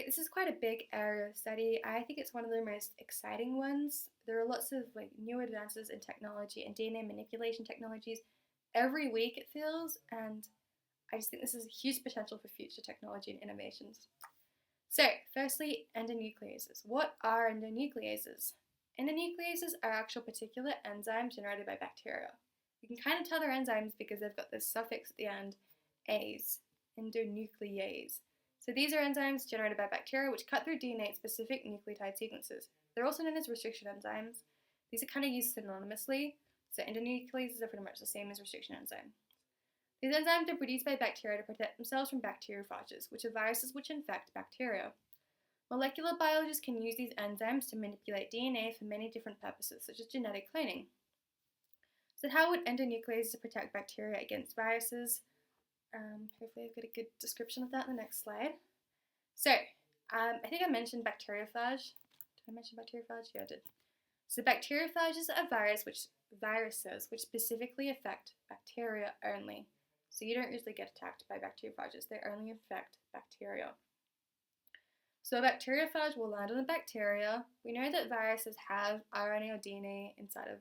this is quite a big area of study. I think it's one of the most exciting ones. There are lots of like new advances in technology and DNA manipulation technologies every week it feels, and I just think this is a huge potential for future technology and innovations. So, firstly, endonucleases. What are endonucleases? Endonucleases are actual particular enzymes generated by bacteria. You can kind of tell they're enzymes because they've got this suffix at the end, ase, endonuclease. So these are enzymes generated by bacteria which cut through DNA specific nucleotide sequences. They're also known as restriction enzymes. These are kind of used synonymously, so endonucleases are pretty much the same as restriction enzymes. These enzymes are produced by bacteria to protect themselves from bacteriophages, which are viruses which infect bacteria. Molecular biologists can use these enzymes to manipulate DNA for many different purposes, such as genetic cloning. So how would endonucleases protect bacteria against viruses? Hopefully I've got a good description of that in the next slide. So, I think I mentioned bacteriophage. Did I mention bacteriophage? Yeah, I did. So bacteriophages are viruses which specifically affect bacteria only. So you don't usually get attacked by bacteriophages. They only affect bacteria. So a bacteriophage will land on the bacteria. We know that viruses have RNA or DNA inside of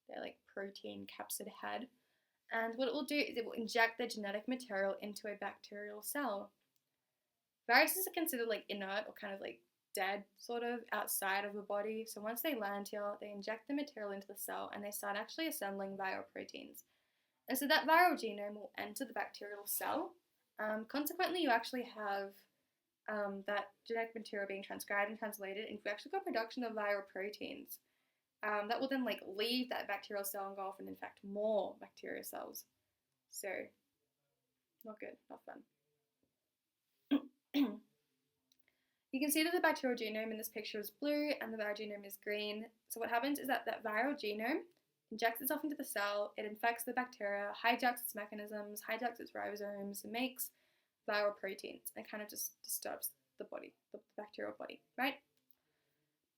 their like protein capsid head. And what it will do is it will inject the genetic material into a bacterial cell. Viruses are considered like inert or kind of like dead sort of outside of the body. So once they land here, they inject the material into the cell and they start actually assembling viral proteins. And so that viral genome will enter the bacterial cell. Consequently, you actually have that genetic material being transcribed and translated, and you've actually got production of viral proteins. That will then like leave that bacterial cell and go off and infect more bacterial cells. So, not good, not fun. You can see that the bacterial genome in this picture is blue and the viral genome is green. So what happens is that viral genome injects itself into the cell, it infects the bacteria, hijacks its mechanisms, hijacks its ribosomes, and makes viral proteins, and kind of just disturbs the body, the bacterial body, right?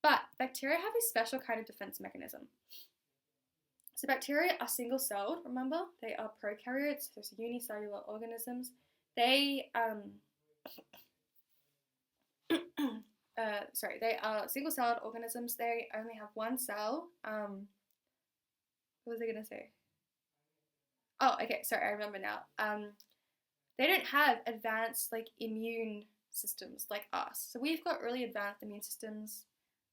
But bacteria have a special kind of defense mechanism. So bacteria are single-celled, remember? They are prokaryotes, so unicellular organisms. They they are single-celled organisms. They only have one cell. What was I going to say? Oh, okay, sorry, I remember now. They don't have advanced like immune systems like us. So we've got really advanced immune systems.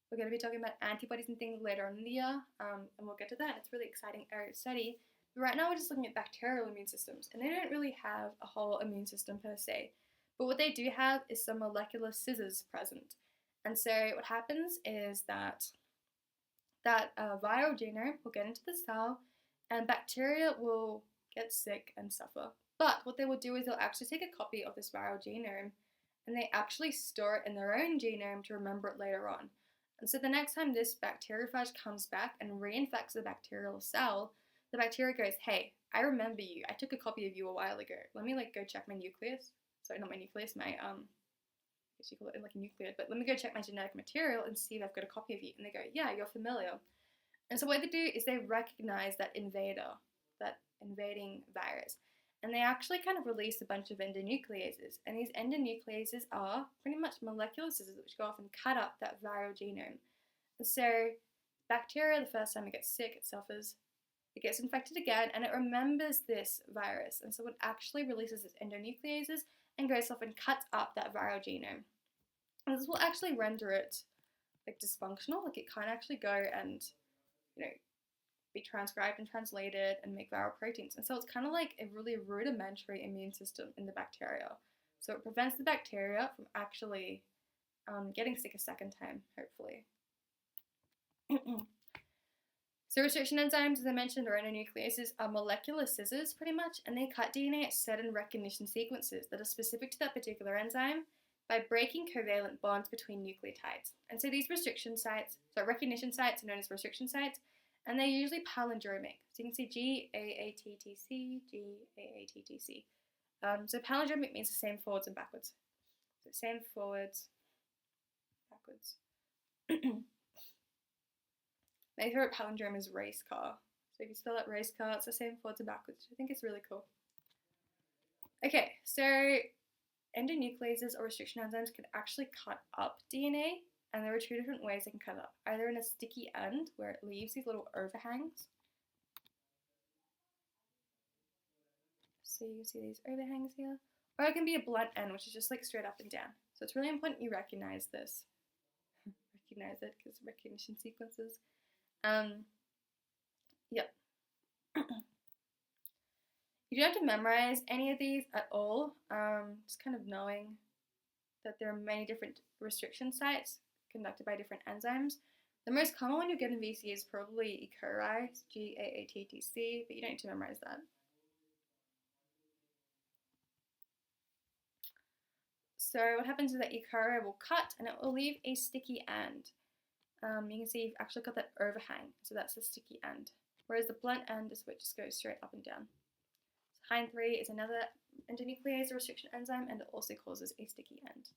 We're going to be talking about antibodies and things later on in the year, and we'll get to that. It's a really exciting area of study. But right now we're just looking at bacterial immune systems, and they don't really have a whole immune system per se. But what they do have is some molecular scissors present. And so what happens is that viral genome will get into the cell, and bacteria will get sick and suffer. But what they will do is they'll actually take a copy of this viral genome, and they actually store it in their own genome to remember it later on. And so the next time this bacteriophage comes back and reinfects the bacterial cell, the bacteria goes, hey, I remember you. I took a copy of you a while ago. Let me like go check my nucleus. Sorry, not my nucleus, my, I guess you call it like a nucleus, but let me go check my genetic material and see if I've got a copy of you. And they go, yeah, you're familiar. And so what they do is they recognize that invader, that invading virus. And they actually kind of release a bunch of endonucleases. And these endonucleases are pretty much molecular scissors which go off and cut up that viral genome. And so bacteria, the first time it gets sick, it suffers, it gets infected again, and it remembers this virus. And so it actually releases its endonucleases and goes off and cuts up that viral genome. And this will actually render it like dysfunctional, like it can't actually go and, be transcribed and translated and make viral proteins. And so it's kind of like a really rudimentary immune system in the bacteria. So it prevents the bacteria from actually getting sick a second time, hopefully. So restriction enzymes, as I mentioned, or endonucleases, are molecular scissors pretty much, and they cut DNA at certain recognition sequences that are specific to that particular enzyme by breaking covalent bonds between nucleotides. And so these recognition sites are known as restriction sites, and they're usually palindromic. So you can see GAATTC, GAATTC. So palindromic means the same forwards and backwards. So same forwards, backwards. My favorite palindrome is race car. So if you spell out race car, it's the same forwards and backwards. I think it's really cool. Okay, so endonucleases or restriction enzymes can actually cut up DNA, and there are two different ways they can cut it up. Either in a sticky end, where it leaves these little overhangs. So you can see these overhangs here. Or it can be a blunt end, which is just like straight up and down. So it's really important you recognize this. Recognize it, because recognition sequences. Yep. You don't have to memorize any of these at all. Just kind of knowing that there are many different restriction sites conducted by different enzymes. The most common one you get in VCE is probably E. coli, GAATTC, but you don't need to memorize that. So what happens is that E. coli will cut and it will leave a sticky end. You can see you've actually got that overhang, so that's the sticky end. Whereas the blunt end is what just goes straight up and down. So HIND3 is another endonuclease restriction enzyme, and it also causes a sticky end.